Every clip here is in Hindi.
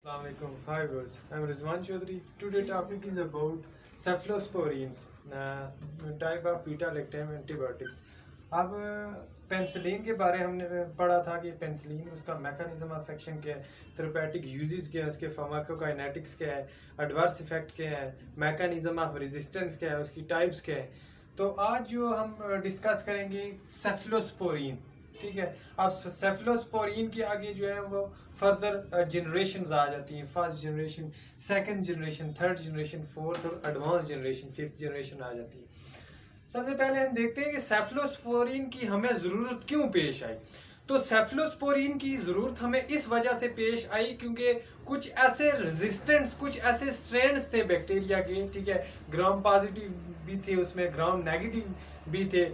Assalamualaikum. Hi viewers, I'm Rizwan Chaudhary. Today topic is about cephalosporins, type of beta-lactam antibiotics. अब पेंसिलिन के बारे हमने पढ़ा था कि पेंसिलिन उसका मैकेनिज्म ऑफ एक्शन क्या है, थेरेपेटिक यूजेस क्या है, उसके फार्माकोकाइनेटिक्स क्या है, एडवर्स इफेक्ट क्या है, मैकेनिज्म ऑफ रेजिस्टेंस क्या है, उसकी टाइप्स क्या है। तो आज जो हम डिस्कस करेंगे सेफलोस्पोरिन, ठीक है। अब सेफलोस्पोरिन के आगे जो है वो फर्दर जनरेशंस आ जाती हैं। First generation, second generation, third generation, fourth और एडवांस जनरेशन, फिफ्थ जनरेशन आ जाती है। सबसे पहले हम देखते हैं कि सेफलोस्पोरिन की हमें ज़रूरत क्यों पेश आई। तो सेफलोस्पोरिन की ज़रूरत हमें इस वजह से पेश आई क्योंकि कुछ ऐसे रेजिस्टेंट्स, कुछ ऐसे स्ट्रेन्स थे बैक्टीरिया के, ठीक है। ग्राम पॉजिटिव भी थे उसमें, ग्राम नेगेटिव भी थे।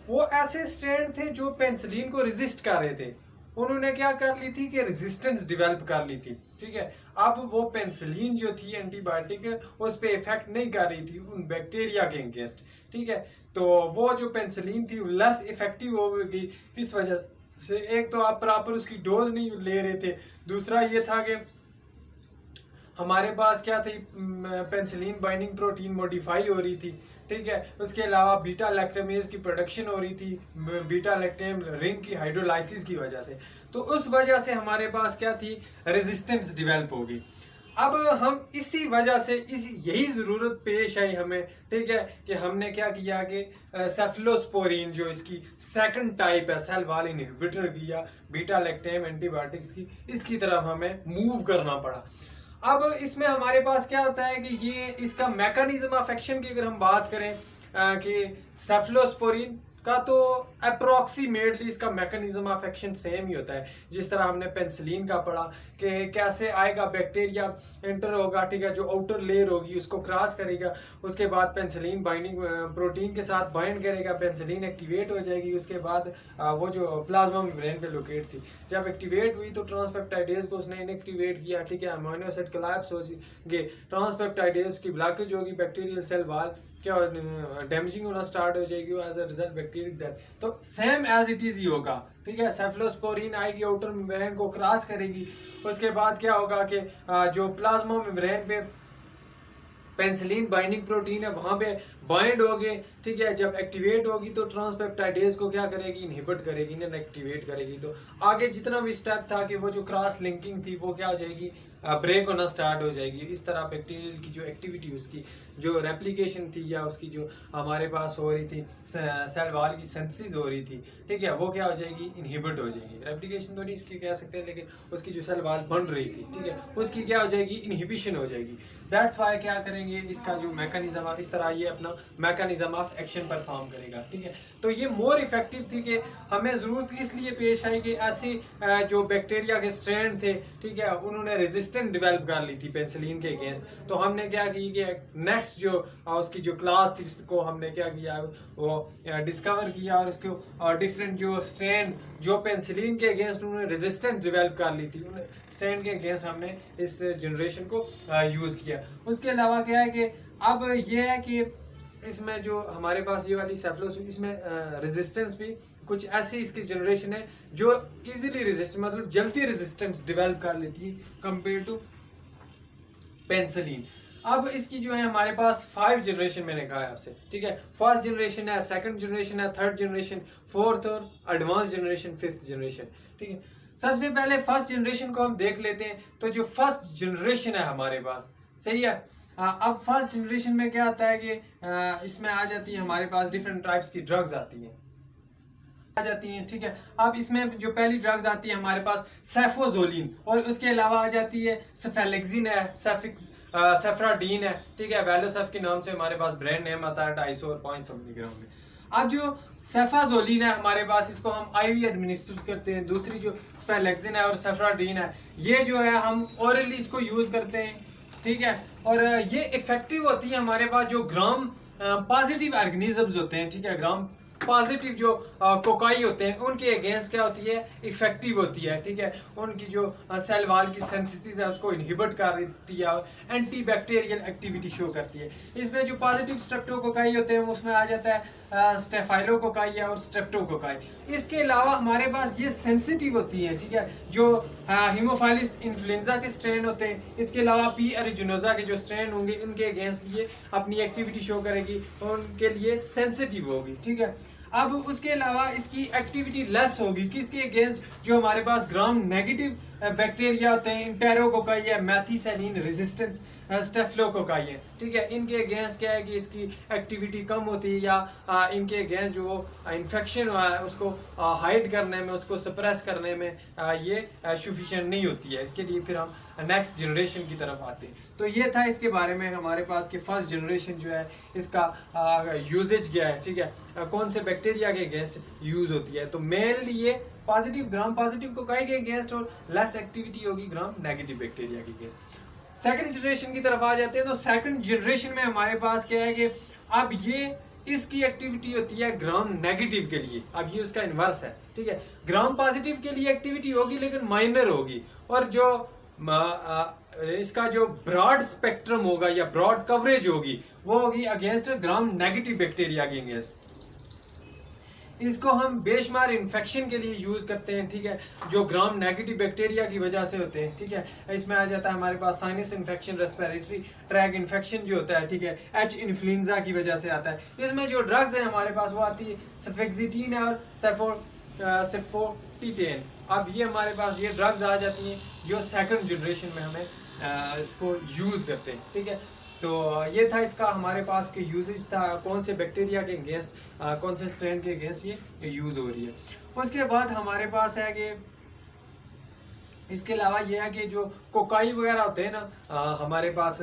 वो ऐसे स्ट्रेन थे जो पेंसिलिन को रेजिस्ट कर रहे थे। उन्होंने क्या कर ली थी कि रेजिस्टेंस डेवलप कर ली थी, ठीक है। अब वो पेंसिलिन जो थी एंटीबायोटिक उस पर इफेक्ट नहीं कर रही थी उन बैक्टीरिया के अगेंस्ट, ठीक है। तो वो जो पेंसिलिन थी लेस इफेक्टिव हो गई। किस वजह से? एक तो आप प्रॉपर उसकी डोज नहीं ले रहे थे, दूसरा ये था कि हमारे पास क्या थी, पेंसिलिन बाइंडिंग प्रोटीन मॉडिफाई हो रही थी, ठीक है। उसके अलावा बीटा लैक्टामेज की प्रोडक्शन हो रही थी बीटा लैक्टेम रिंग की हाइड्रोलाइसिस की वजह से। तो उस वजह से हमारे पास क्या थी, रेजिस्टेंस डेवलप हो गई। अब हम इसी वजह से यही ज़रूरत पेश आई हमें, ठीक है, कि हमने क्या किया कि सेफलोस्पोरिन जो इसकी सेकंड टाइप है सेल वॉल इनहिबिटर की या बीटा लैक्टेम एंटीबायोटिक्स की, इसकी तरफ हमें मूव करना पड़ा। अब इसमें हमारे पास क्या होता है कि ये इसका मैकेनिज्म ऑफ एक्शन की अगर हम बात करें कि सेफलोस्पोरिन का, तो अप्रोक्सीमेटली इसका मैकेनिज्म ऑफ एक्शन सेम ही होता है जिस तरह हमने पेंसिलिन का पढ़ा कि कैसे आएगा, बैक्टीरिया एंटर होगा, ठीक है, जो आउटर लेयर होगी उसको क्रॉस करेगा, उसके बाद पेंसिलिन बाइंडिंग प्रोटीन के साथ बाइंड करेगा, पेंसिलिन एक्टिवेट हो जाएगी। उसके बाद वो जो प्लाज्मा मेम्ब्रेन पे लोकेट थी, जब एक्टिवेट हुई तो ट्रांसपेप्टाइडेज को उसने इनएक्टिवेट किया, ठीक है। अमीनो एसिड कोलैप्स हो गए, ट्रांसपेप्टाइडेज की ब्लॉकेज होगी, बैक्टीरियल सेल वॉल क्या डैमेजिंग होना स्टार्ट हो जाएगी, as a result bacterial death. तो सेम एज इट इज ही होगा, ठीक है। सेफलोस्पोरिन आएगी, आउटर मेम्ब्रेन को क्रॉस करेगी, उसके बाद क्या होगा कि जो प्लाज्मा मेम्ब्रेन पे पेंसिलिन बाइंडिंग प्रोटीन है वहां पे बाइंड होगे, ठीक है। जब एक्टिवेट होगी तो ट्रांसपेप्टाइडेज को क्या करेगी, इनहिबिट करेगी, इनएक्टिवेट करेगी। तो आगे जितना भी स्टेप था कि वो जो क्रॉस लिंकिंग थी वो क्या हो जाएगी, ब्रेक होना स्टार्ट हो जाएगी। इस तरह बैक्टीरियल की जो एक्टिविटी, उसकी जो रेप्लिकेशन थी या उसकी जो हमारे पास हो रही थी सेल वॉल की सिंथेसिस हो रही थी, ठीक है, वो क्या हो जाएगी, इनहिबिट हो जाएगी। रेप्लिकेशन तो नहीं इसकी कह सकते, लेकिन उसकी जो सेल वॉल बन रही थी, ठीक है, उसकी क्या हो जाएगी, इनहिबिशन हो जाएगी। दैट्स वाई क्या करेंगे, इसका जो मैकेनिज्म, इस तरह ये अपना मैकेनिज्म ऑफ एक्शन परफॉर्म करेगा, ठीक है। तो ये मोर इफेक्टिव थी कि हमें ज़रूरत इसलिए पेश आई कि ऐसी जो बैक्टीरिया के स्ट्रेन थे, ठीक है, उन्होंने रेजिस्टेंस डेवलप कर ली थी पेंसिलिन के अगेंस्ट। तो हमने क्या की कि नेक्स्ट जो उसकी जो क्लास थी उसको हमने क्या किया, वो डिस्कवर किया और उसको डिफरेंट जो स्ट्रेन जो पेंसिलिन के अगेंस्ट उन्होंने रेजिस्टेंस डेवलप कर ली थी, उन स्ट्रेन के अगेंस्ट हमने इस जनरेशन को यूज़ किया। उसके अलावा क्या है कि अब ये है कि इसमें जो हमारे पास ये वाली सेफलोस, इसमें रेजिस्टेंस भी कुछ ऐसी इसकी जनरेशन है जो इजीली रेजिस्ट, मतलब जल्दी रेजिस्टेंस डेवलप कर लेती है कंपेयर टू पेंसिलिन। अब इसकी जो है हमारे पास 5 जनरेशन मैंने कहा है आपसे, ठीक है। फर्स्ट जनरेशन है, सेकंड जनरेशन है, थर्ड जनरेशन, फोर्थ और एडवांस जनरेशन, फिफ्थ जनरेशन, ठीक है। सबसे पहले फर्स्ट जनरेशन को हम देख लेते हैं। तो जो फर्स्ट जनरेशन है हमारे पास, सही है। अब फर्स्ट जनरेशन में क्या आता है कि इसमें आ जाती है हमारे पास डिफरेंट टाइप्स की ड्रग्स आती हैं, ठीक है। अब इसमें जो पहली ड्रग्स आती है हमारे पास सेफोजोलिन, और उसके अलावा आ जाती है सेफेलेक्सिन है, सेफ्राडीन है, ठीक है। वेलोसेफ के नाम से हमारे पास ब्रांड नेम आता है 250 और 500 मिलीग्राम में। अब जो सेफाजोलिन है हमारे पास, इसको हम आईवी एडमिनिस्टर करते हैं। दूसरी जो सेफेलेक्सिन है और सेफ्राडीन है, ये जो है हम ओरली इसको यूज करते हैं, ठीक है। और ये इफेक्टिव होती है हमारे पास जो ग्राम पॉजिटिव ऑर्गेनिजम्स होते हैं, ठीक है, ग्राम पॉजिटिव जो कोकाई होते हैं उनके अगेंस्ट क्या होती है, इफेक्टिव होती है, ठीक है। उनकी जो सेल वाल की सिंथेसिस है उसको इनहिबिट कर देती है, एंटी बैक्टीरियल एक्टिविटी शो करती है। इसमें जो पॉजिटिव स्ट्रेप्टोकोकाई होते हैं उसमें आ जाता है स्टेफाइलोकोकाई और स्ट्रेप्टोकोकाई। इसके अलावा हमारे पास ये सेंसिटिव होती है, ठीक है, जो हीमोफाइलस इन्फ्लुएंजा के स्ट्रेन होते हैं। इसके अलावा पी एरिजिनोसा के जो स्ट्रेन होंगे इनके अगेंस्ट ये अपनी एक्टिविटी शो करेगी और उनके लिए सेंसिटिव होगी, ठीक है। अब उसके अलावा इसकी एक्टिविटी लेस होगी किसके अगेंस्ट, जो हमारे पास ग्राम नेगेटिव बैक्टीरिया होते हैं, इंटेरोकोकाई है, मैथीसेलिन रेजिस्टेंस स्टेफिलोकोकाई है, ठीक है। इनके अगेंस्ट क्या है कि इसकी एक्टिविटी कम होती है या इनके अगेंस्ट जो इन्फेक्शन हुआ है उसको हाइड करने में, उसको सप्रेस करने में ये सफिशिएंट नहीं होती है। इसके लिए फिर हम नेक्स्ट जनरेशन की तरफ आते हैं। तो ये था इसके बारे में हमारे पास कि फर्स्ट जनरेशन जो है इसका यूजेज क्या है, ठीक है, कौन से बैक्टीरिया के अगेंस्ट यूज होती है। तो मेनली ये पॉजिटिव ग्राम पॉजिटिव कोकाई के अगेंस्ट और लेस एक्टिविटी होगी ग्राम नेगेटिव बैक्टीरिया के अगेंस्ट। सेकंड जनरेशन की तरफ आ जाते हैं। तो सेकंड जनरेशन में हमारे पास क्या है कि अब ये इसकी एक्टिविटी होती है ग्राम नेगेटिव के लिए, अब ये उसका इन्वर्स है, ठीक है। ग्राम पॉजिटिव के लिए एक्टिविटी होगी लेकिन माइनर होगी, और जो इसका जो ब्रॉड स्पेक्ट्रम होगा या ब्रॉड कवरेज होगी वो होगी अगेंस्ट ग्राम नेगेटिव बैक्टीरिया के अगेंस्ट। इसको हम बेशुमार इन्फेक्शन के लिए यूज करते हैं, ठीक है, जो ग्राम नेगेटिव बैक्टीरिया की वजह से होते हैं, ठीक है। इसमें आ जाता है हमारे पास sinus infection, respiratory tract infection जो होता है, ठीक है, एच इन्फ्लुएंजा की वजह से आता है। इसमें जो ड्रग्स हैं हमारे पास वो आती है सेफेक्सिटीन और सेफोटिटेन। अब ये हमारे पास ये ड्रग्स आ जाती हैं जो सेकंड जनरेशन में हमें इसको यूज करते हैं, ठीक है। तो ये था इसका हमारे पास के यूजेज था, कौन से बैक्टीरिया के अगेंस्ट, कौन से स्ट्रेन के अगेंस्ट ये यूज हो रही है। उसके बाद हमारे पास है कि इसके अलावा ये है कि जो कोकाई वगैरह होते हैं ना, हमारे पास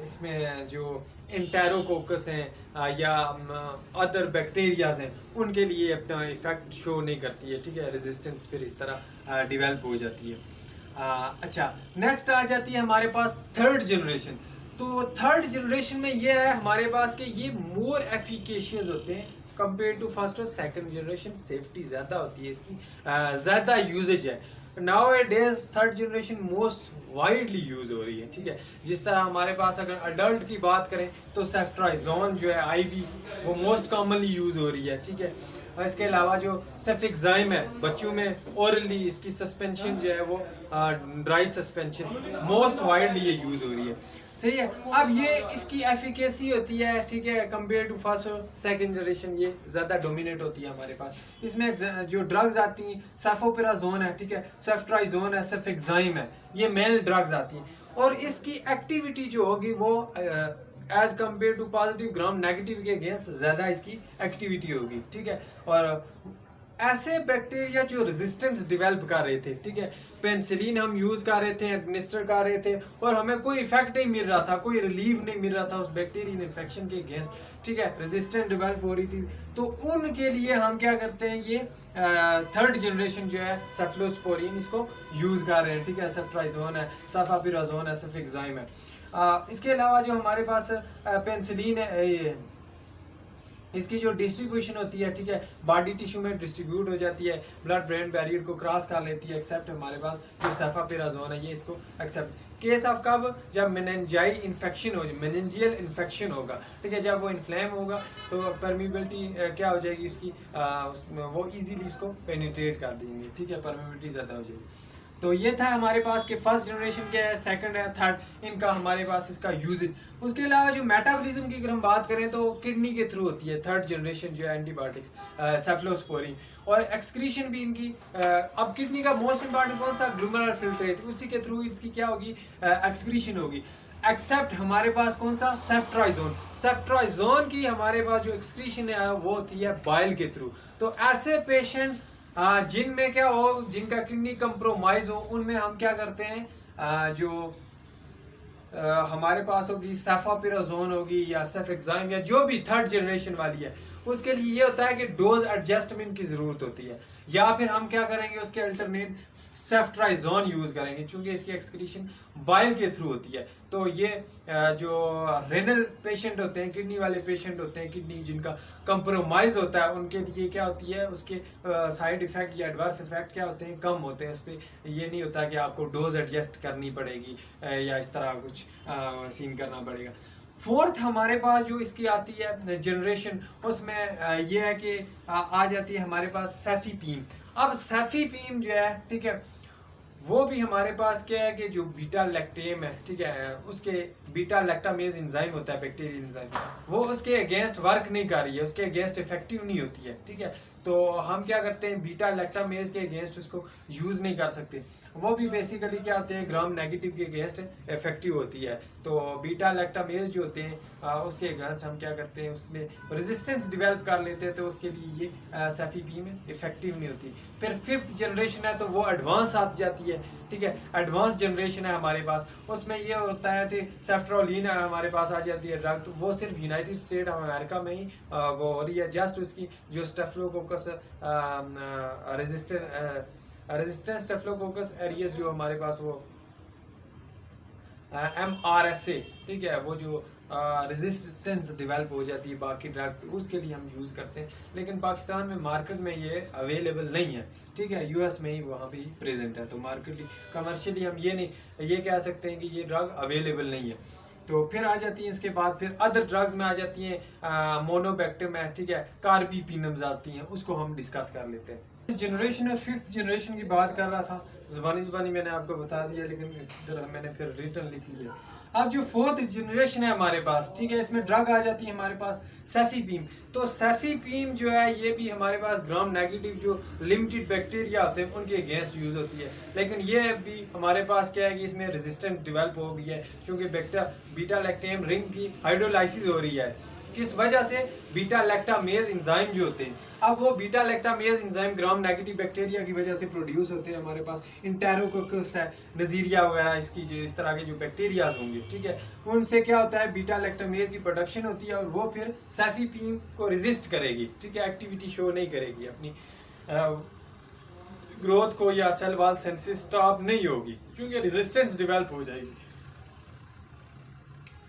इसमें जो इंटेरोकोकस हैं या अदर बैक्टीरियाज हैं उनके लिए अपना इफेक्ट शो नहीं करती है, ठीक है। रेजिस्टेंस फिर इस तरह डिवेल्प हो जाती है। अच्छा, नेक्स्ट आ जाती है हमारे पास थर्ड जनरेशन। तो थर्ड जनरेशन में ये है हमारे पास कि ये मोर एफिकेशियस होते हैं कंपेयर टू फर्स्ट और सेकंड जनरेशन। सेफ्टी ज़्यादा होती है इसकी, ज़्यादा यूजेज है। Nowadays third generation most widely use हो रही है, ठीक है। जिस तरह हमारे पास अगर अडल्ट की बात करें तो सेफ्ट्राइजोन जो है आईवी वो मोस्ट कॉमनली यूज हो रही है, ठीक है। और इसके अलावा जो सेफिक्साइम है बच्चों में ओरली इसकी सस्पेंशन जो है वो ड्राई सस्पेंशन मोस्ट वाइडली ये यूज हो रही है, सही है। अब ये इसकी एफिकेसी होती है, ठीक है, कंपेयर टू फर्स्ट और सेकंड जनरेशन ये ज़्यादा डोमिनेट होती है हमारे पास। इसमें जो ड्रग्स आती हैं सेफोपिराजोन है, ठीक है, सेफ्ट्राइजोन है, सेफिक्साइम है, ये मेल ड्रग्स आती हैं। और इसकी एक्टिविटी जो होगी वो as compare to positive gram negative के अगेंस्ट ज़्यादा इसकी एक्टिविटी होगी, ठीक है। और ऐसे बैक्टीरिया जो रेजिस्टेंस डेवलप कर रहे थे, ठीक है, पेनिसिलिन हम यूज कर रहे थे, एडमिनिस्टर कर रहे थे और हमें कोई इफेक्ट नहीं मिल रहा था, कोई रिलीफ नहीं मिल रहा था उस बैक्टीरियल इन्फेक्शन के अगेंस्ट, ठीक है, रेजिस्टेंस डेवलप हो रही थी। तो उनके लिए हम क्या करते हैं, ये थर्ड जनरेशन जो है सेफलोस्पोरिन इसको यूज कर रहे हैं, ठीक है। सेफ्ट्राइजोन है, सल्फापिराजोन है, सेफिक्साइम है। इसके अलावा जो हमारे पास पेनिसिलिन है इसकी जो डिस्ट्रीब्यूशन होती है, ठीक है, बॉडी टिश्यू में डिस्ट्रीब्यूट हो जाती है, ब्लड ब्रेन बैरियर को क्रॉस कर लेती है, एक्सेप्ट हमारे पास जो सेफापिराजोन है ये इसको एक्सेप्ट। केस ऑफ कब, जब मेनिंजाई इन्फेक्शन हो, मेनिंजियल इन्फेक्शन होगा, ठीक है, जब वो इन्फ्लेम होगा तो परमिबिलिटी क्या हो जाएगी उसकी, वो इजीली इसको पेनिट्रेट कर देंगे, ठीक है, परमिबिलिटी ज़्यादा हो जाएगी। तो ये था हमारे पास कि फर्स्ट जनरेशन क्या है, सेकंड है, थर्ड, इनका हमारे पास इसका यूजेज। उसके अलावा जो मेटाबॉलिज्म की अगर हम बात करें तो किडनी के थ्रू होती है थर्ड जनरेशन जो है एंटीबायोटिक्स सेफलोस्पोरिन, और एक्सक्रीशन भी इनकी अब किडनी का मोस्ट इंपॉर्टेंट कौन सा, ग्लूमेरुलर फिल्ट्रेट, उसी के थ्रू इसकी क्या होगी, एक्सक्रीशन होगी। एक्सेप्ट हमारे पास कौन सा, सेफ्ट्राइजोन। सेफ्ट्राइजोन की हमारे पास जो एक्सक्रीशन है वो होती है बाइल के थ्रू। तो ऐसे पेशेंट जिनमें क्या हो, जिनका किडनी कंप्रोमाइज हो, उनमें हम क्या करते हैं, जो हमारे पास होगी सेफापिराजोन होगी या सेफिक्साइम या जो भी थर्ड जनरेशन वाली है, उसके लिए ये होता है कि डोज एडजस्टमेंट की ज़रूरत होती है। या फिर हम क्या करेंगे उसके अल्टरनेट सेफ्ट्राइजोन यूज करेंगे, चूंकि इसकी एक्सक्रीशन बाइल के थ्रू होती है। तो ये जो रेनल पेशेंट होते हैं, किडनी वाले पेशेंट होते हैं, किडनी जिनका कंप्रोमाइज होता है, उनके लिए क्या होती है, उसके साइड इफेक्ट या एडवर्स इफेक्ट क्या होते हैं, कम होते हैं। इस पर ये नहीं होता कि आपको डोज एडजस्ट करनी पड़ेगी या इस तरह कुछ सीन करना पड़ेगा। फोर्थ हमारे पास जो इसकी आती है जनरेशन, उसमें ये है कि आ जाती है हमारे पास सेफीपीम। अब सेफीपीम जो है, ठीक है, वो भी हमारे पास क्या है कि जो बीटा लैक्टेम है, ठीक है, उसके बीटा लैक्टामेज एंजाइम होता है, बैक्टीरियल एंजाइम, वो उसके अगेंस्ट वर्क नहीं कर रही है, उसके अगेंस्ट इफेक्टिव नहीं होती है, ठीक है। तो हम क्या करते हैं, बीटा लैक्टामेज के अगेंस्ट उसको यूज नहीं कर सकते। वो भी बेसिकली क्या होते हैं, ग्राम नेगेटिव के अगेंस्ट इफेक्टिव होती है। तो बीटा लैक्टामेज जो होते हैं उसके अगेंस्ट हम क्या करते हैं, उसमें रेजिस्टेंस डेवलप कर लेते हैं, तो उसके लिए ये सेफीपीम इफेक्टिव नहीं होती। फिर फिफ्थ जनरेशन है, तो वो एडवांस आ जाती है, ठीक है, एडवांस जनरेशन है हमारे पास। उसमें ये होता है कि सेफ्ट्रोलिन हमारे पास आ जाती है ड्रग, तो वो सिर्फ यूनाइटेड स्टेट ऑफ अमेरिका में ही वो हो रही है। जस्ट उसकी जो स्टेफिलोकोकस रेजिस्टेंस स्टेफिलोकोकस एरियस जो हमारे पास वो MRSA, ठीक है, वो जो रेजिस्टेंस डेवलप हो जाती है बाकी ड्रग, तो उसके लिए हम यूज़ करते हैं। लेकिन पाकिस्तान में मार्केट में ये अवेलेबल नहीं है, ठीक है, US में ही वहाँ पे ही प्रेजेंट है। तो मार्केटली कमर्शियली हम ये कह सकते हैं कि ये ड्रग अवेलेबल नहीं है। तो फिर आ जाती है इसके बाद फिर अदर ड्रग्स में आ जाती हैं मोनोबैक्टर में, ठीक है, कार्बीपीनम्स आती हैं, उसको हम डिस्कस कर लेते हैं। जनरेशन है, फिफ्थ जनरेशन की बात कर रहा था, ज़बानी मैंने आपको बता दिया, लेकिन इस तरह मैंने फिर रिटर्न लिख लिया। अब जो फोर्थ जनरेशन है हमारे पास, ठीक है, इसमें ड्रग आ जाती है हमारे पास सेफीपीम। तो सेफीपीम जो है ये भी हमारे पास ग्राम नेगेटिव जो लिमिटेड बैक्टीरिया होते हैं उनके अगेंस्ट यूज होती है। लेकिन ये भी हमारे पास क्या है कि इसमें रेजिस्टेंट डेवलप हो गई है, क्योंकि बीटा लैक्टेम रिंग की हाइड्रोलाइसिस हो रही है। किस वजह से? बीटा लैक्टामेज एंजाइम जो होते हैं। अब वो beta lactamase enzyme gram negative bacteria की वजह से प्रोड्यूस होते हैं हमारे पास। इंटेरोकोकस है, नजीरिया वगैरह, इसकी जो इस तरह के जो बैक्टीरियाज होंगे, ठीक है, उनसे क्या होता है, बीटा लैक्टामेज की प्रोडक्शन होती है और वो फिर सेफीपीम को रेजिस्ट करेगी, ठीक है, एक्टिविटी शो नहीं करेगी, अपनी ग्रोथ को या सेल वॉल सिंथेसिस स्टॉप नहीं होगी, क्योंकि रेजिस्टेंस डेवलप हो जाएगी।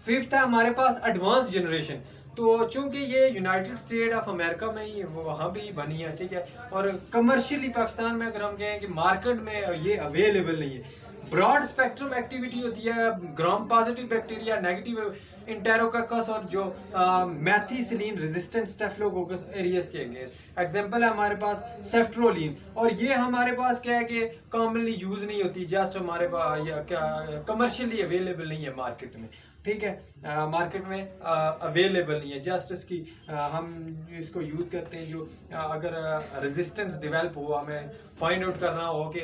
फिफ्थ है हमारे पास एडवांस जनरेशन। तो चूंकि ये यूनाइटेड स्टेट ऑफ अमेरिका में ही वहाँ भी बनी है, ठीक है, और कमर्शियली पाकिस्तान में अगर हम कहें कि मार्केट में ये अवेलेबल नहीं है। ब्रॉड स्पेक्ट्रम एक्टिविटी होती है gram positive bacteria, negative enterococcus और जो मैथिसिलिन रेजिस्टेंट स्टेफिलोकोकस एरियस के अगेंस्ट। एग्जांपल है हमारे पास सेफ्ट्रोलिन, और ये हमारे पास क्या है कि कॉमनली यूज नहीं होती, जस्ट हमारे पास क्या कमर्शियली अवेलेबल नहीं है मार्केट में, ठीक है, मार्केट में अवेलेबल नहीं है। जस्ट इसकी हम इसको यूज करते हैं जो अगर रेजिस्टेंस डेवलप हो, हमें फाइंड आउट करना हो कि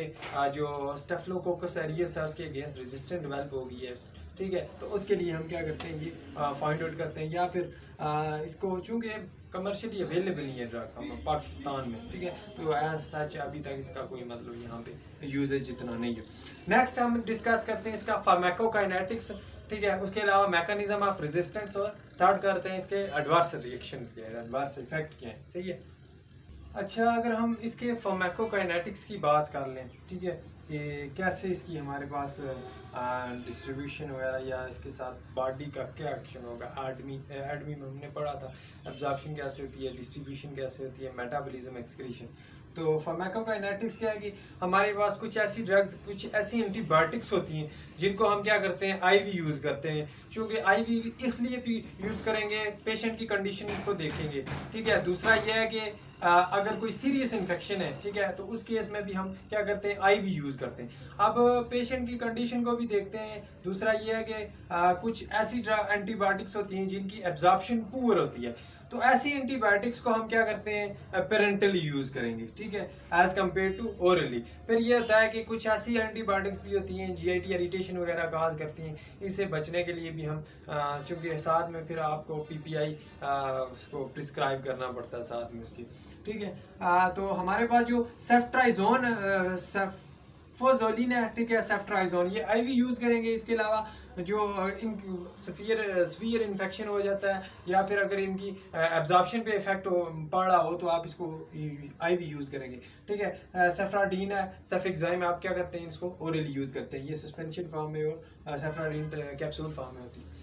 जो स्टेफिलोकोकस एरियस है उसके अगेंस्ट रेजिस्टेंस डेवलप हो गई है, ठीक है, तो उसके लिए हम क्या करते हैं, ये फाइंड आउट करते हैं। या फिर इसको चूंकि कमर्शियली अवेलेबल नहीं है ड्रग हम पाकिस्तान में, ठीक है, तो एज सच अभी तक इसका कोई मतलब यहाँ पे यूजेज इतना नहीं है। नेक्स्ट हम डिस्कस करते हैं इसका फार्माकोकाइनेटिक्स, ठीक है, उसके अलावा मैकेनिज्म ऑफ रेजिस्टेंस, और थर्ड करते हैं इसके एडवर्स रिएक्शंस क्या है, एडवर्स इफेक्ट क्या है, सही है। अच्छा, अगर हम इसके फार्माकोकाइनेटिक्स की बात कर लें, ठीक है, कि कैसे इसकी हमारे पास डिस्ट्रीब्यूशन वगैरह या इसके साथ बॉडी का क्या एक्शन होगा। एडमी में हमने पढ़ा था एब्जॉर्प्शन कैसे होती है, डिस्ट्रीब्यूशन कैसे होती है, मेटाबॉलिज्म, एक्सक्रीशन। तो फार्माकोकाइनेटिक्स क्या है कि हमारे पास कुछ ऐसी ड्रग्स, कुछ ऐसी एंटीबायोटिक्स होती हैं जिनको हम क्या करते हैं, आईवी यूज़ करते हैं। क्योंकि आईवी इसलिए भी यूज़ करेंगे, पेशेंट की कंडीशन को देखेंगे, ठीक है। दूसरा ये है कि अगर कोई सीरियस इन्फेक्शन है, ठीक है, तो उस केस में भी हम क्या करते हैं, आईवी यूज़ करते हैं। अब पेशेंट की कंडीशन को भी देखते हैं। दूसरा ये है कि कुछ ऐसी एंटीबायोटिक्स होती हैं जिनकी एब्जॉर्प्शन पुअर होती है, तो ऐसी एंटीबायोटिक्स को हम क्या करते हैं, पेरेंटली यूज करेंगे, ठीक है, एज कम्पेयर टू ओरली। फिर ये होता है कि कुछ ऐसी एंटीबायोटिक्स भी होती हैं जीआईटी इरिटेशन वगैरह काज करती हैं, इससे बचने के लिए भी हम चूंकि साथ में फिर आपको पीपीआई उसको प्रिस्क्राइब करना पड़ता है साथ में उसकी, ठीक है। तो हमारे पास जो सेफ्ट्राइजोन, सेफोजोलिन है, ठीक है, सेफ्ट्राइजोन, ये आईवी यूज करेंगे। इसके अलावा जो इन सफियर इन्फेक्शन हो जाता है, या फिर अगर इनकी एब्जॉर्प्शन पे इफेक्ट पड़ रहा हो तो आप इसको आईवी यूज़ करेंगे। ठीक है, सेफ्राडीन है, सेफिक्साइम, आप क्या करते हैं, इसको ओरली यूज़ करते हैं। ये सस्पेंशन फॉर्म में और सेफ्राडीन कैप्सूल फॉर्म में होती है।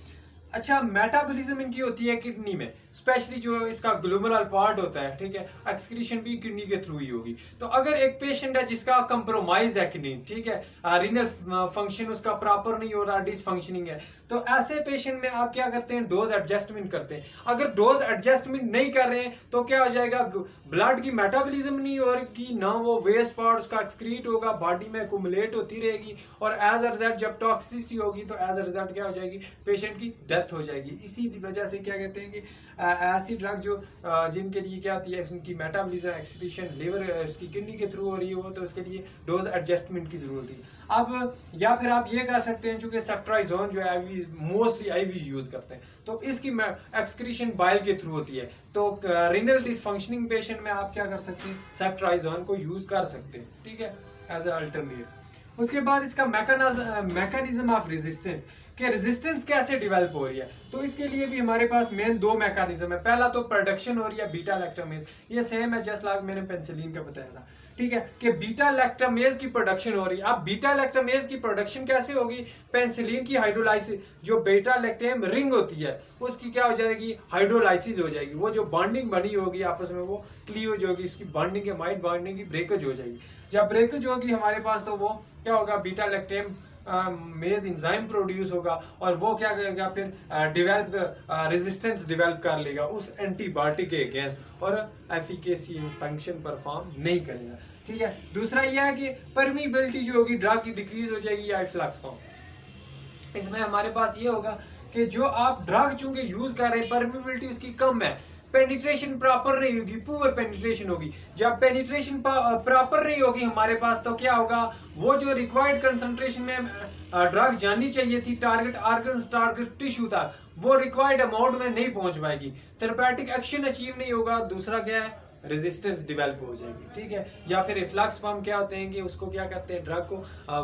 अच्छा, मेटाबॉलिज्म इनकी होती है किडनी में, स्पेशली जो इसका ग्लोमेरुलर पार्ट होता है। ठीक है, एक्सक्रीशन भी किडनी के थ्रू ही होगी। तो अगर एक पेशेंट है जिसका कंप्रोमाइज है किडनी, ठीक है, रीनल फंक्शन उसका प्रॉपर नहीं हो रहा, डिसफंक्शनिंग है, तो ऐसे पेशेंट में आप क्या करते हैं, डोज एडजस्टमेंट करते हैं। अगर डोज एडजस्टमेंट नहीं कर रहे हैं तो क्या हो जाएगा, ब्लड की मेटाबॉलिज्म नहीं होगी, ना वो वेस्ट पार्ट उसका एक्सक्रीट होगा, बॉडी में एक्यूमुलेट होती रहेगी, और एज अ रिजल्ट जब टॉक्सिसिटी होगी तो एज अ रिजल्ट क्या हो जाएगी, पेशेंट की डेथ हो जाएगी। इसी वजह से क्या कहते हैं कि ऐसी ड्रग जो जिनके लिए क्या होती है, उनकी मेटाबॉलिज्म एक्सक्रीशन लिवर उसकी किडनी के थ्रू हो रही हो, तो उसके लिए डोज एडजस्टमेंट की जरूरत है। अब या फिर आप ये कर सकते हैं, चूंकि सेफ्ट्राइजोन जो है मोस्टली आईवी यूज करते हैं, तो इसकी एक्सक्रीशन बाइल के थ्रू होती है, तो रीनल डिसफंक्शनिंग पेशेंट में आप क्या कर सकते हैं, सेफ्ट्राइजोन को यूज कर सकते हैं। ठीक है, एज अ अल्टरनेट। उसके बाद इसका मैकेनिज्म ऑफ रेजिस्टेंस, कि रेजिस्टेंस कैसे डेवलप हो रही है, तो इसके लिए भी हमारे पास मेन दो मैकेनिज्म है। पहला तो प्रोडक्शन हो रही है बीटा लैक्टामेज, ये सेम है जस्ट लाइक मैंने पेनिसिलिन का बताया था। ठीक है, कि बीटा लैक्टामेज की प्रोडक्शन हो रही है। अब बीटा लैक्टामेज की प्रोडक्शन कैसे होगी, पेनिसिलिन की हाइड्रोलाइसिस, जो बीटा लैक्टेम रिंग होती है उसकी क्या हो जाएगी, हाइड्रोलाइसिस हो जाएगी। वो जो बॉन्डिंग बनी होगी आपस में वो क्लीवेज होगी, उसकी बॉन्डिंग के माइट बॉन्डिंग की ब्रेकेज हो जाएगी। जब ब्रेकेज होगी हमारे पास, तो वो क्या होगा, बीटा लैक्टेम मेज एंजाइम प्रोड्यूस होगा, और वो क्या करेगा, फिर डेवलप रेजिस्टेंस डेवलप कर लेगा उस एंटीबायोटिक के अगेंस्ट, और एफिकेसी फंक्शन परफॉर्म नहीं करेगा। ठीक है, दूसरा यह है कि परमिबिलिटी जो होगी ड्रग की डिक्रीज हो जाएगी या फ्लक्स फॉर्म। इसमें हमारे पास ये होगा कि जो आप ड्रग चूंकि यूज कर रहे हैं, परमिबिलिटी उसकी कम है, पेनिट्रेशन प्रॉपर नहीं होगी, पुअर पेनिट्रेशन होगी। जब पेनिट्रेशन प्रॉपर नहीं होगी हमारे पास, तो क्या होगा, वो जो रिक्वायर्ड कंसंट्रेशन में ड्रग जानी चाहिए थी, टारगेट ऑर्गन्स टारगेट टिश्यू था, वो रिक्वायर्ड अमाउंट में नहीं पहुंच पाएगी, थेरेपेटिक एक्शन अचीव नहीं होगा। दूसरा क्या है, रेजिस्टेंस डेवलप हो जाएगी। ठीक है, या फिर रिफ्लक्स फॉर्म क्या होते हैं कि उसको क्या करते हैं, ड्रग को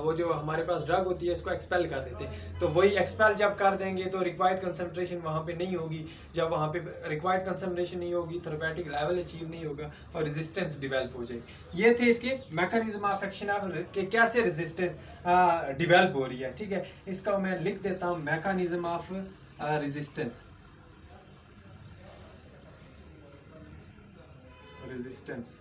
वो जो हमारे पास ड्रग होती है इसको एक्सपेल कर देते हैं, तो वही एक्सपेल जब कर देंगे तो रिक्वायर्ड कंसंट्रेशन वहाँ पे नहीं होगी। जब वहाँ पे रिक्वायर्ड कंसंट्रेशन नहीं होगी, थेरेपेटिक लेवल अचीव नहीं होगा और रेजिस्टेंस डेवलप हो जाएगी। ये थे इसके मैकेनिज्म ऑफ एक्शन ऑफ कि कैसे रेजिस्टेंस डेवलप हो रही है। ठीक है, इसका मैं लिख देता हूँ, मैकेनिज्म ऑफ रेजिस्टेंस, रेजिस्टेंस।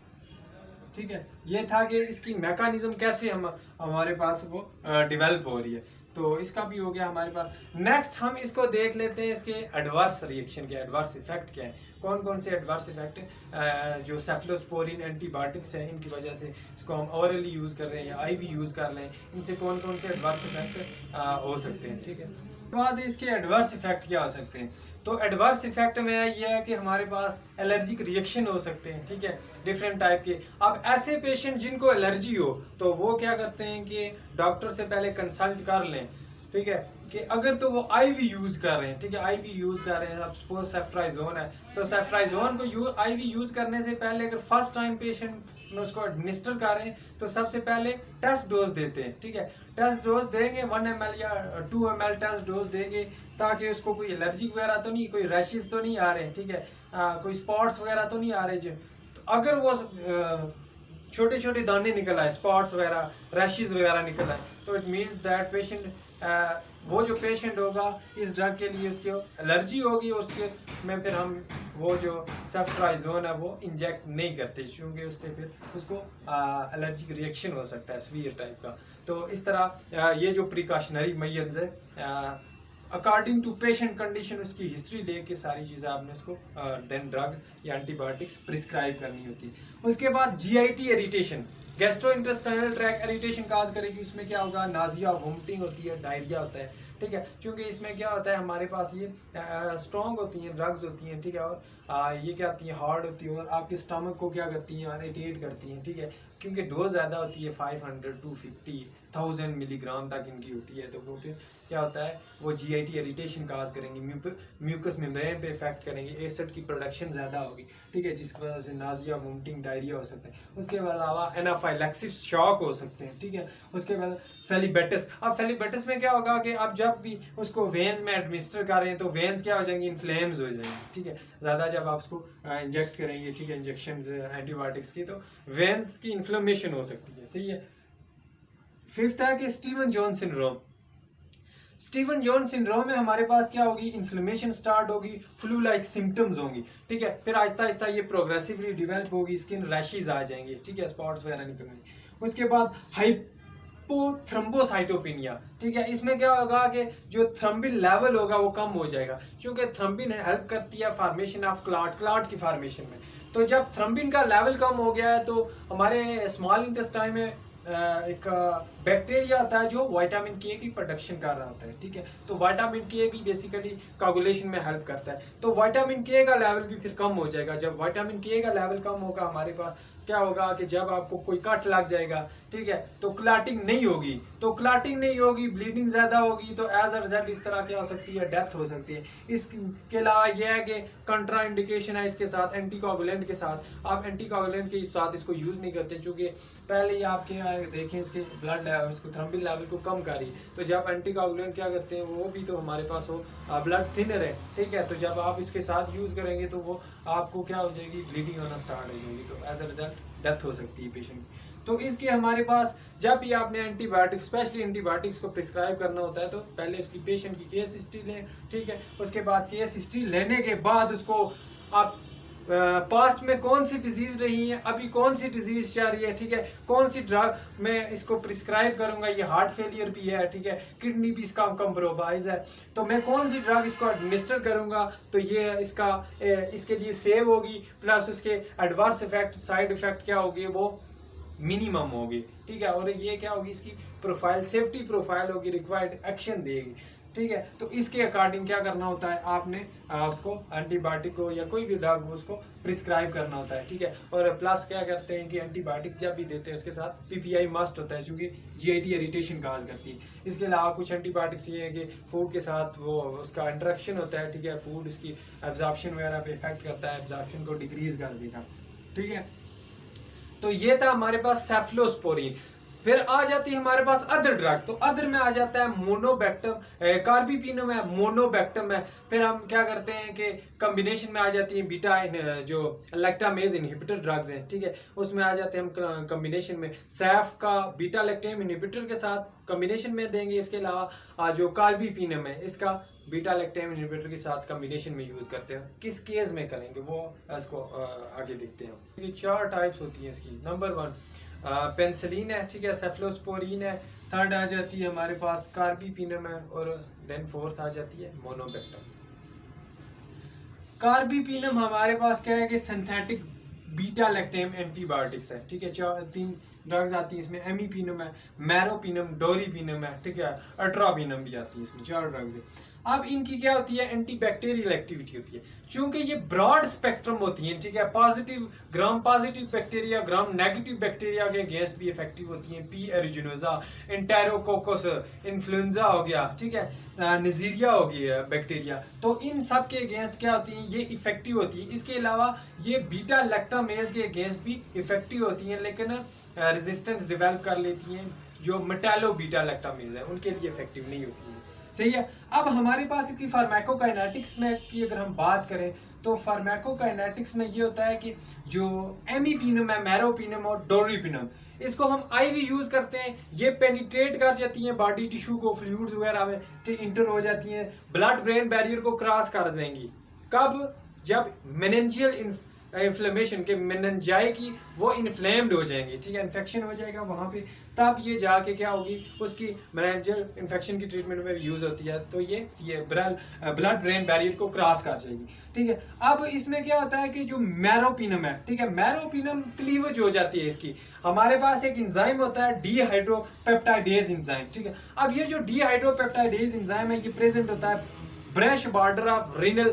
ठीक है, ये था कि इसकी मैकेनिज्म कैसे हमारे पास वो डेवलप हो रही है, तो इसका भी हो गया हमारे पास। नेक्स्ट हम इसको देख लेते हैं, इसके एडवर्स रिएक्शन के एडवर्स इफेक्ट क्या है, कौन कौन से एडवर्स इफेक्ट जो सेफलोस्पोरिन एंटीबायोटिक्स हैं इनकी वजह से इसको हम ओरली यूज कर रहे हैं या आईवी यूज कर रहे हैं, इनसे कौन कौन से एडवर्स इफेक्ट हो सकते हैं। ठीक है, बाद इसके एडवर्स इफेक्ट क्या हो सकते हैं, तो एडवर्स इफेक्ट में ये है कि हमारे पास एलर्जिक रिएक्शन हो सकते हैं। ठीक है, डिफरेंट टाइप के। अब ऐसे पेशेंट जिनको एलर्जी हो तो वो क्या करते हैं कि डॉक्टर से पहले कंसल्ट कर लें। ठीक है, कि अगर तो वो आईवी यूज कर रहे हैं, ठीक है, आईवी यूज कर रहे हैं, अब सपोज सेफ्ट्राइजोन है, तो सेफ्ट्राइजोन को आईवी यूज करने से पहले अगर फर्स्ट टाइम पेशेंट उसको एडमिनिस्टर कर रहे हैं तो सबसे पहले टेस्ट डोज देते हैं। ठीक है, टेस्ट डोज देंगे 1 ml या 2 ml टेस्ट डोज देंगे, ताकि उसको कोई एलर्जी वगैरह तो नहीं, कोई रैशेस तो नहीं आ रहे हैं। ठीक है, कोई स्पॉट्स वगैरह तो नहीं आ रहे जो, तो अगर वो छोटे छोटे दाने निकल आए, स्पॉट्स वगैरह, रैशेस वगैरह निकल आए, तो इट मीन्स दैट पेशेंट वो जो पेशेंट होगा इस ड्रग के लिए उसकी एलर्जी होगी, और उसके में फिर हम वो जो सेफ्ट्राइजोन है वो इंजेक्ट नहीं करते, क्योंकि उससे फिर उसको एलर्जिक रिएक्शन हो सकता है सीवियर टाइप का। तो इस तरह ये जो प्रिकॉशनरी मेजर्स है, अकॉर्डिंग टू पेशेंट कंडीशन उसकी हिस्ट्री लेके सारी चीज़ें आपने उसको देन ड्रग्स या एंटीबायोटिक्स प्रिस्क्राइब करनी होती है। उसके बाद GIT irritation, gastrointestinal tract irritation cause करेगी। उसमें क्या होगा, नाजिया, वोमिटिंग होती है, डायरिया होता है। ठीक है, क्योंकि इसमें क्या होता है, हमारे पास ये स्ट्रॉन्ग होती हैं, ड्रग्स होती हैं। ठीक है, और ये क्या होती हैं, हार्ड होती है, और आपके स्टमक को क्या करती हैं, इरिटेट करती हैं। ठीक है, क्योंकि डोज ज़्यादा होती है, 500, 250, 1000 मिलीग्राम तक इनकी होती है, तो वो फिर क्या होता है, वो जीआईटी इरिटेशन काज करेंगी, म्यूकस मेम्ब्रेन पे इफेक्ट करेंगे, एसिड की प्रोडक्शन ज़्यादा होगी। ठीक है, जिसकी वजह से नाजिया, वोमिटिंग, डायरिया हो सकता है। उसके अलावा एनाफाइल एनाफाइलैक्सिस शॉक हो सकते हैं, ठीक है। उसके बाद फेलिबेटिस, अब फेलिबेटिस में क्या होगा कि आप जब भी उसको वेन्स में एडमिनिस्टर कर रहे हैं तो वेन्स क्या हो जाएंगी, इन्फ्लेम्स हो जाएंगी, ठीक है। ज़्यादा जब आप उसको इंजेक्ट करेंगे, ठीक है, इंजेक्शन एंटीबायोटिक्स की, तो वेन्स की इन्फ्लेमेशन हो सकती है, सही है। फिफ्थ है कि Steven John syndrome. Steven John syndrome में हमारे पास क्या होगी, इन्फ्लेमेशन स्टार्ट होगी, फ्लू लाइक सिम्टम्स होंगी, ठीक है। फिर आहिस्ता आहिस्ता ये प्रोग्रेसिवली डेवलप होगी, स्किन रैशेज आ जाएंगे, ठीक है, स्पॉट्स वगैरह निकलेंगे। उसके बाद हाइपोथ्रोम्बोसाइटोपिनिया, ठीक है। इसमें क्या होगा कि जो थ्रम्बिन लेवल होगा वो कम हो जाएगा, क्योंकि थ्रम्बिन हेल्प करती है फॉर्मेशन ऑफ क्लॉट की फॉर्मेशन में। तो जब थ्रम्बिन का लेवल कम हो गया है तो हमारे स्मॉल इंटेस्टाइन में एक बैक्टीरिया होता है जो विटामिन के की प्रोडक्शन कर रहा होता है, ठीक है। तो विटामिन के भी बेसिकली कोगुलेशन में हेल्प करता है, तो विटामिन के का लेवल भी फिर कम हो जाएगा। जब विटामिन के का लेवल कम होगा, हमारे पास क्या होगा कि जब आपको कोई कट लग जाएगा, ठीक है, तो क्लॉटिंग नहीं होगी, तो क्लॉटिंग नहीं होगी, ब्लीडिंग ज़्यादा होगी, तो एज अ रिजल्ट इस तरह क्या हो सकती है, डेथ हो सकती है। इसके अलावा यह है कि कंट्रा इंडिकेशन है इसके साथ, एंटीकोगुलेंट के साथ आप एंटीकोगुलेंट के साथ इसको यूज़ नहीं करते, चूँकि पहले ही आपके देखें इसके ब्लड उसको थ्रम्बिन लेवल को कम करी, तो जब एंटीकोगुलेंट क्या करते हैं वो भी तो हमारे पास हो ब्लड थिनर है, ठीक है। तो जब आप इसके साथ यूज़ करेंगे तो वो आपको क्या हो जाएगी, ब्लीडिंग होना स्टार्ट हो जाएगी, तो एज अ रिजल्ट डेथ हो सकती है पेशेंट की। तो इसके हमारे पास जब भी आपने एंटीबायोटिक्स, स्पेशली एंटीबायोटिक्स को प्रिस्क्राइब करना होता है तो पहले उसकी पेशेंट की केस हिस्ट्री लें, ठीक है। उसके बाद केस हिस्ट्री लेने के बाद उसको आप पास्ट में कौन सी डिजीज रही है, अभी कौन सी डिजीज चल रही है, ठीक है, कौन सी ड्रग मैं इसको प्रिस्क्राइब करूंगा, ये हार्ट फेलियर भी है, ठीक है, किडनी भी इसका कम्प्रोमाइज है, तो मैं कौन सी ड्रग इसको एडमिनिस्टर करूंगा, तो ये इसका इसके लिए सेव होगी, प्लस उसके एडवर्स इफेक्ट, साइड इफेक्ट क्या होगी, वो मिनिमम होगी, ठीक है। और ये क्या होगी, इसकी प्रोफाइल, सेफ्टी प्रोफाइल होगी, रिक्वायर्ड एक्शन देगी, ठीक है। तो इसके अकॉर्डिंग क्या करना होता है, आपने उसको एंटीबायोटिक को या कोई भी ड्रग हो उसको प्रिस्क्राइब करना होता है, ठीक है। और प्लस क्या करते हैं कि एंटीबायोटिक्स जब भी देते हैं उसके साथ पीपीआई मस्ट होता है, क्योंकि जीआईटी इरिटेशन काज करती है। इसके अलावा कुछ एंटीबायोटिक्स ये है कि फूड के साथ वो उसका इंटरेक्शन होता है, ठीक है, फूड उसकी एब्जॉर्प्शन वगैरह पे इफेक्ट करता है, एब्जॉर्प्शन को डिक्रीज कर देगा, ठीक है। तो ये था हमारे पास सेफ्लोस्पोरिन। फिर आ जाती है हमारे पास अदर ड्रग्स, तो अदर में आ जाता है मोनोबैक्टम, कार्बिपिनम है, मोनोबैक्टम है। फिर हम क्या करते हैं कि कॉम्बिनेशन में आ जाती है बीटा जो लैक्टामेज इनहिबिटर ड्रग्स हैं, ठीक है, उसमें आ जाते हैं हम कॉम्बिनेशन में सैफ का बीटा लैक्टेम इनहिबिटर के साथ कॉम्बिनेशन में देंगे। इसके अलावा जो कार्बिपिनम है इसका बीटा लैक्टेम इनहिबिटर के साथ कॉम्बिनेशन में यूज करते हैं। किस केस में करेंगे वो इसको आगे देखते हैं। ये 4 टाइप्स होती हैं इसकी। नंबर 1 पेंसिलिन है, ठीक है, सेफ्लोस्पोरिन है, थर्ड आ जाती है हमारे पास कार्बिपिनम है, और देन फोर्थ आ जाती है मोनोबैक्टम। कार्बिपिनम हमारे पास क्या है कि सिंथेटिक बीटा लैक्टेम एंटीबायोटिक्स है, ठीक है। 3 ड्रग्स आती है इसमें, एमीपिनम है, मैरोपिनम, डोरीपिनम है, ठीक है, अट्रापिनम भी आती है इसमें, 4 ड्रग्स है। अब इनकी क्या होती है, एंटीबैक्टीरियल एक्टिविटी होती है, चूंकि ये ब्रॉड स्पेक्ट्रम होती है, ठीक है, positive gram positive bacteria, gram negative bacteria के अगेंस्ट भी इफेक्टिव होती हैं। पी एरिजिनोजा, एंटेरोकोकस इन्फ्लुएंजा हो गया, ठीक है, निजीरिया हो गई बैक्टीरिया, तो इन सब के अगेंस्ट क्या होती हैं, ये इफेक्टिव होती है। इसके अलावा ये बीटा लैक्टामेज के अगेंस्ट भी इफेक्टिव होती हैं, लेकिन रेजिस्टेंस डेवलप कर लेती हैं। जो मेटालो बीटा लैक्टामेज है उनके लिए इफेक्टिव नहीं होती है, सही है। अब हमारे पास इसकी फार्माकोकाइनेटिक्स में की अगर हम बात करें तो फार्माकोकाइनेटिक्स में ये होता है कि जो एमीपिनम है, मैरोपिनम और डोरीपिनम, इसको हम आईवी यूज करते हैं। ये पेनिट्रेट कर जाती हैं बॉडी टिश्यू को, फ्लूइड्स वगैरह में इंटर हो जाती हैं, ब्लड ब्रेन बैरियर को क्रॉस कर देंगी। कब? जब मेनिंजियल इन्फ्लेमेशन के मेनिंजाई की वो इन्फ्लेम्ड हो जाएंगे, ठीक है, इन्फेक्शन हो जाएगा वहाँ पे, तब ये जाके क्या होगी, उसकी मेनिंजियल इन्फेक्शन की ट्रीटमेंट में यूज होती है, तो ये ब्लड ब्रेन बैरियर को क्रॉस कर जाएगी, ठीक है। अब इसमें क्या होता है कि जो मैरोपिनम है, ठीक है, मैरोपिनम क्लीवेज हो जाती है इसकी। हमारे पास एक इंजाइम होता है डीहाइड्रोपेप्टाइडेज इंजाइम, ठीक है। अब ये जो डीहाइड्रोपेप्टाइडेज इंजाइम है ये प्रेजेंट होता है brush border of renal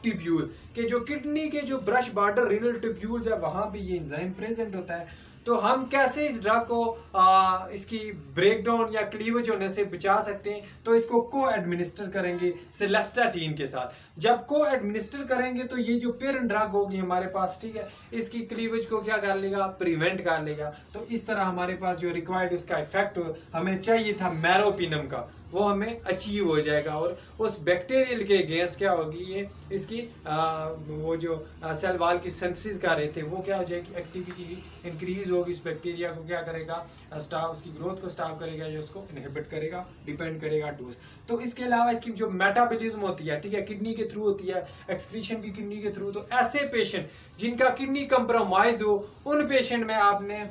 tubule के, जो किडनी के जो ब्रश बॉर्डर रीनल ट्यूब्यूल्स है वहां पे ये एंजाइम प्रेजेंट होता है। तो हम कैसे इस ड्रग को इसकी ब्रेकडाउन या क्लीवेज होने से बचा सकते हैं? तो इसको को एडमिनिस्टर करेंगे सिलेस्टाटीन के साथ। जब को एडमिनिस्टर करेंगे तो ये जो पेरेंट ड्रग होगी हमारे पास, ठीक है, इसकी क्लीवेज को क्या कर लेगा, प्रिवेंट कर लेगा। तो इस तरह हमारे पास जो रिक्वायर्ड उसका इफेक्ट हमें चाहिए था मेरोपिनम का, वो हमें अचीव हो जाएगा। और उस बैक्टीरियल के अगेंस्ट क्या होगी, ये इसकी वो जो सेल वॉल की सिंथेसिस कर रहे थे वो क्या हो जाएगी, एक्टिविटी इंक्रीज होगी। इस बैक्टीरिया को क्या करेगा, स्टॉप, उसकी ग्रोथ को स्टॉप करेगा, जो उसको इनहिबिट करेगा, डिपेंड करेगा डोज। तो इसके अलावा इसकी जो मेटाबॉलिज्म होती है, ठीक है, किडनी के थ्रू होती है, एक्सक्रीशन भी किडनी के थ्रू। तो ऐसे पेशेंट जिनका किडनी कंप्रोमाइज हो, उन पेशेंट में आपने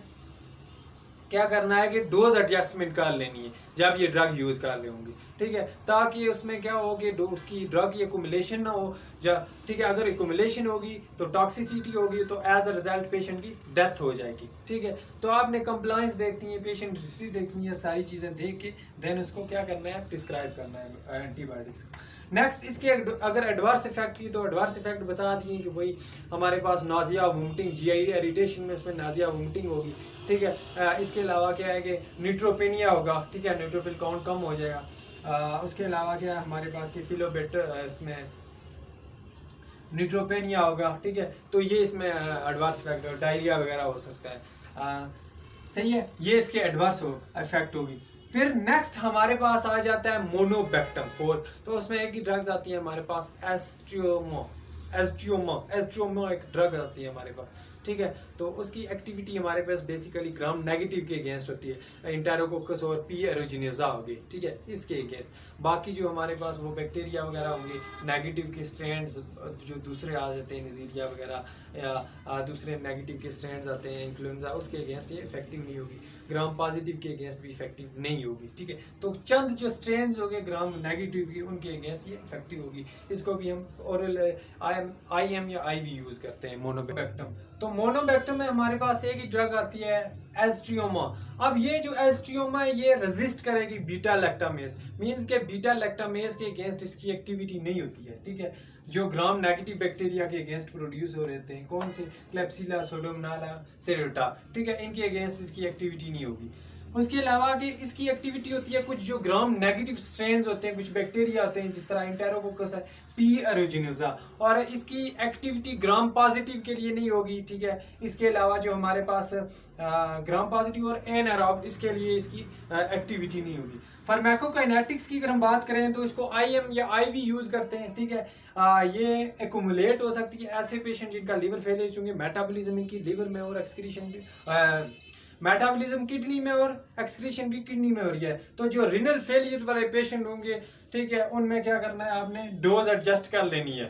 क्या करना है कि डोज एडजस्टमेंट कर लेनी है जब ये ड्रग यूज कर रहे होंगे, ठीक है, ताकि उसमें क्या हो कि उसकी ड्रग की एकुमुलेशन ना हो। जब, ठीक है, अगर एकुमुलेशन होगी तो टॉक्सिसिटी होगी, तो एज अ रिजल्ट पेशेंट की डेथ हो जाएगी, ठीक है। तो आपने कंप्लायंस देखनी है, पेशेंट हिस्ट्री देखनी है, सारी चीज़ें देख के देन उसको क्या करना है, प्रिस्क्राइब करना है एंटीबायोटिक्स। नेक्स्ट इसके अगर एडवर्स इफेक्ट की, तो एडवर्स इफेक्ट बता दिए कि वही हमारे पास नाजिया वोमिटिंग, जीआईडी इरिटेशन में इसमें नाजिया वोमिटिंग होगी, ठीक है। इसके अलावा क्या है कि न्यूट्रोपेनिया होगा, ठीक है, न्यूट्रोफिल काउंट कम हो जाएगा। उसके अलावा क्या है हमारे पास कि फिलोबेटर, इसमें न्यूट्रोपेनिया होगा, ठीक है। तो ये इसमें एडवर्स इफेक्ट और डायरिया वगैरह हो सकता है, सही है, ये इसके एडवर्स इफेक्ट होगी। फिर नेक्स्ट हमारे पास आ जाता है मोनोबेक्टम 4। तो उसमें एक ही ड्रग्स आती है हमारे पास, एस्ट्रियोमा एक ड्रग आती है हमारे पास, ठीक है। तो उसकी एक्टिविटी हमारे पास बेसिकली ग्राम नेगेटिव के अगेंस्ट होती है, इंटेरोकोकस और पी एरोजिनेजा हो गई, ठीक है, इसके अगेंस्ट। बाकी जो हमारे पास वो बैक्टीरिया वगैरह होंगे नेगेटिव के स्ट्रैंड्स, जो दूसरे आ जाते हैं नजीरिया वगैरह, या दूसरे नेगेटिव के स्ट्रैंड्स आते हैं, इन्फ्लुएंजा, उसके अगेंस्ट ये इफेक्टिव नहीं होगी। ग्राम पॉजिटिव के अगेंस्ट भी इफेक्टिव नहीं होगी, ठीक है। तो चंद जो स्ट्रैंड्स हो गए ग्राम नेगेटिव की, उनके अगेंस्ट ये इफेक्टिव होगी। इसको भी हम ओरल IM या IV यूज करते हैं, मोनोबेक्टम। तो मोनोबेक्टम में हमारे पास एक ही ड्रग आती है, एस्ट्रियोमा। अब ये जो एस्ट्रियोमा है ये रेजिस्ट करेगी बीटा लैक्टामेज, मींस के बीटा लैक्टामेज के अगेंस्ट इसकी एक्टिविटी नहीं होती है, ठीक है। जो ग्राम नेगेटिव बैक्टीरिया के अगेंस्ट प्रोड्यूस हो रहते हैं, कौन से, क्लेप्सिला, सोडोमोनास, सेरोटा, ठीक है, इनके अगेंस्ट इसकी एक्टिविटी नहीं होगी। उसके अलावा कि इसकी एक्टिविटी होती है कुछ जो ग्राम नेगेटिव स्ट्रेन्स होते हैं, कुछ बैक्टीरिया होते हैं जिस तरह इंटेरोकोकस है, पी एरोजिनेजा, और इसकी एक्टिविटी ग्राम पॉजिटिव के लिए नहीं होगी, ठीक है। इसके अलावा जो हमारे पास ग्राम पॉजिटिव और एनारोब, इसके लिए इसकी एक्टिविटी नहीं होगी। फार्माकोकाइनेटिक्स की अगर हम बात करें तो इसको IM या IV यूज करते हैं, ठीक है। ये एक्युमुलेट हो सकती है ऐसे पेशेंट जिनका लीवर फेलियर, चूंकि मेटाबॉलिज्म इनकी लीवर में और एक्सक्रीशन भी मेटाबॉलिज्म किडनी में और एक्सक्रीशन भी किडनी में हो रही है। तो जो रिनल फेलियर वाले पेशेंट होंगे, ठीक है, उनमें क्या करना है, आपने डोज एडजस्ट कर लेनी है।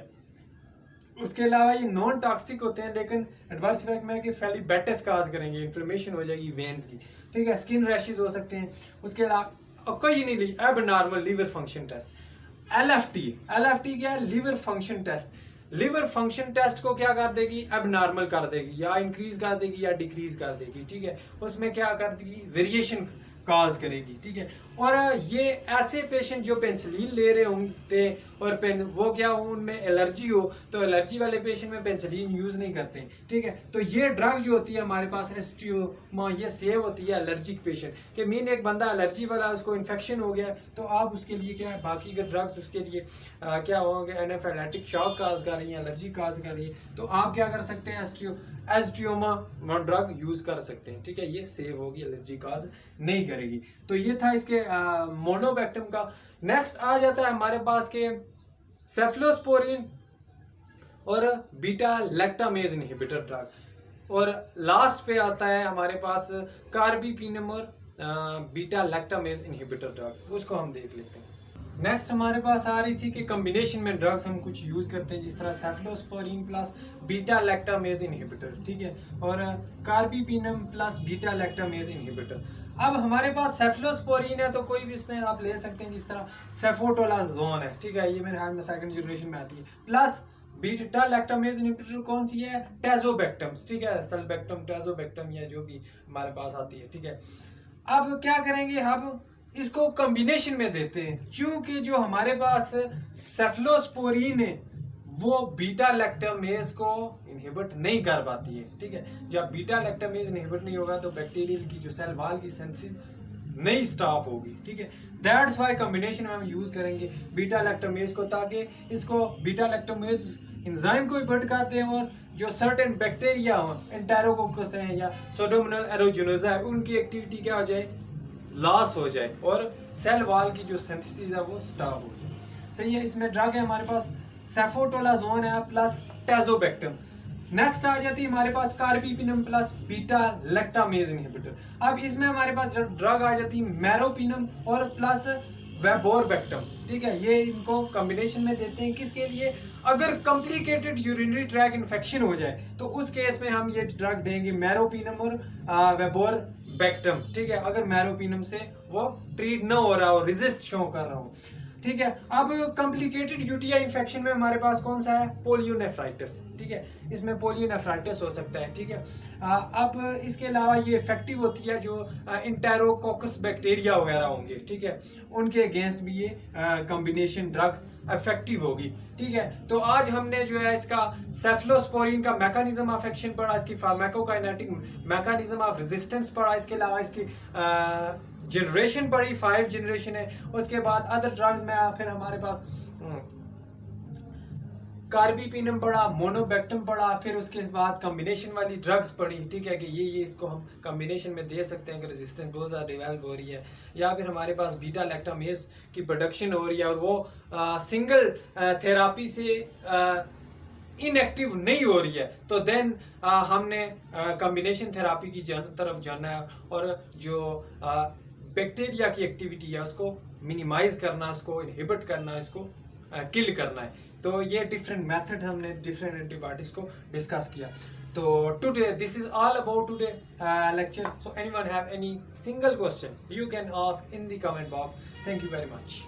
उसके अलावा ये नॉन टॉक्सिक होते हैं, लेकिन एडवर्स इफेक्ट में कि फेलिबेटिस काज करेंगे, इन्फ्लेमेशन हो जाएगी वेन्स की, ठीक है, स्किन रैशेस हो सकते हैं। उसके अलावा कोई नहीं ली abnormal liver function test, LFT क्या है, liver function test. Liver function test को क्या कर देगी, एबनॉर्मल कर देगी, या इंक्रीज कर देगी या डिक्रीज कर देगी, ठीक है। उसमें क्या कर देगी, वेरिएशन काज करेगी, ठीक है। और ये ऐसे पेशेंट जो पेंसिलिन ले रहे होंगे और वो क्या हो, उनमें एलर्जी हो, तो एलर्जी वाले पेशेंट में पेंसिलिन यूज नहीं करते, ठीक है। तो ये ड्रग जो होती है हमारे पास एस्ट्रियोमा, ये सेव होती है एलर्जिक पेशेंट के। मीन एक बंदा एलर्जी वाला, उसको इन्फेक्शन हो गया, तो आप उसके लिए क्या है, बाकी के ड्रग्स उसके लिए क्या होंगे, एनाफिलैक्टिक शॉक काज कर रही है, एलर्जी काज कर रही है, तो आप क्या कर सकते हैं, एस्ट्रियोमा ड्रग यूज कर सकते हैं, ठीक है। ये सेव होगी, एलर्जी काज नहीं करेगी। तो ये था इसके मोनोबेक्टम का। नेक्स्ट आ जाता है हमारे पास के सेफ्लोस्पोरिन और बीटा लैक्टामेज इनहिबिटर ड्रग, और लास्ट पे आता है हमारे पास कार्बीपिनम और बीटा लैक्टामेज इनहिबिटर ड्रग्स, उसको हम देख लेते हैं। नेक्स्ट हमारे पास आ रही थी कि कॉम्बिनेशन में ड्रग्स हम कुछ यूज करते हैं, जिस तरह cephalosporin plus beta lactamase inhibitor, ठीक है, और कार्बीपिनम प्लस बीटा लैक्टामेज इनहिबिटर। अब हमारे पास सेफ्लोस्पोरिन है तो कोई भी इसमें आप ले सकते हैं, जिस तरह सेफोटोलाजोन है, ठीक है, ये मेरे ख्याल में सेकंड जनरेशन में आती है, प्लस बीटा लैक्टामेज इनहिबिटर कौन सी है, टेजोबेक्टम्स, ठीक है, सेल्बेक्टम, टेजोबेक्टम या जो भी हमारे पास आती है, ठीक है। अब क्या करेंगे, हम इसको कॉम्बिनेशन में देते हैं, क्योंकि जो हमारे पास सेफ्लोस्पोरिन है वो बीटा लैक्टामेज को इनहिबिट नहीं कर पाती है, ठीक है। जब बीटा लैक्टामेज इनहिबिट नहीं होगा तो बैक्टीरियल की जो सेल वॉल की सिंथेसिस नहीं स्टॉप होगी, ठीक है। दैट्स वाई कॉम्बिनेशन में हम यूज करेंगे बीटा लैक्टामेज को, ताकि इसको बीटा लैक्टामेज एंजाइम को इनहिबिट करते हैं और जो सर्टेन बैक्टीरिया हो, एंटेरोकोकस हैं या सुडोमोनास एरोगेनोसा है, उनकी एक्टिविटी क्या हो जाए, लॉस हो जाए और सेल वॉल की जो सिंथेसिस है वो स्टॉप हो जाए। सही है। इसमें ड्रग है हमारे पास सेफोटोलाजोन है प्लस टैजोबैक्टम। नेक्स्ट आ जाती है हमारे पास कार्बीपिनम प्लस बीटा लैक्टामेज इनहिबिटर। अब इसमें हमारे पास ड्रग आ जाती है मैरोपिनम और प्लस वेबोरबैक्टम, ठीक है। ये इनको कॉम्बिनेशन में देते हैं किसके लिए, अगर कॉम्प्लिकेटेड यूरिनरी ट्रैक इन्फेक्शन हो जाए तो उस केस में हम ये ड्रग देंगे मैरोपिनम और वेबोरबैक्टम, ठीक है। अगर मैरोपिनम से वो ट्रीट ना हो रहा हो, रेजिस्ट शो कर रहा हो, ठीक है। अब कॉम्प्लिकेटेड यूटीआई इन्फेक्शन में हमारे पास कौन सा है, पोलियोनेफ्राइटिस, ठीक है। इसमें पोलियोनेफ्राइटिस हो सकता है, ठीक है। अब इसके अलावा ये इफेक्टिव होती है जो इंटेरोकोकस बैक्टीरिया वगैरह होंगे, ठीक है, उनके अगेंस्ट भी ये कॉम्बिनेशन ड्रग इफेक्टिव होगी, ठीक है। तो आज हमने जो है इसका सेफलोस्पोरिन का मैकेनिज्म ऑफ एक्शन पढ़ा, इसकी फार्माकोकाइनेटिक मैकेनिज्म ऑफ रेजिस्टेंस पढ़ा, इसके अलावा इसकी जनरेशन पड़ी, 5 जनरेशन है। उसके बाद अदर ड्रग्स में फिर हमारे पास कार्बीपिनम पड़ा, मोनोबैक्टम पड़ा, फिर उसके बाद कॉम्बिनेशन वाली ड्रग्स पड़ी, ठीक है, कि ये इसको हम कॉम्बिनेशन में दे सकते हैं कि रेजिस्टेंस बहुत ज़्यादा डेवलप हो रही है, या फिर हमारे पास बीटा लैक्टामेज की प्रोडक्शन हो रही है और वो सिंगल थेरापी से इनएक्टिव नहीं हो रही है, तो देन हमने कॉम्बिनेशन थेरापी की तरफ जाना है और जो बैक्टीरिया की एक्टिविटी है उसको मिनिमाइज करना, उसको इनहिबिट करना, इसको किल करना है। तो ये डिफरेंट मेथड हमने डिफरेंट एंटीबायोटिक्स को डिस्कस किया। तो today this is all about today lecture. So anyone have any single question you can ask in the comment box. Thank you very much.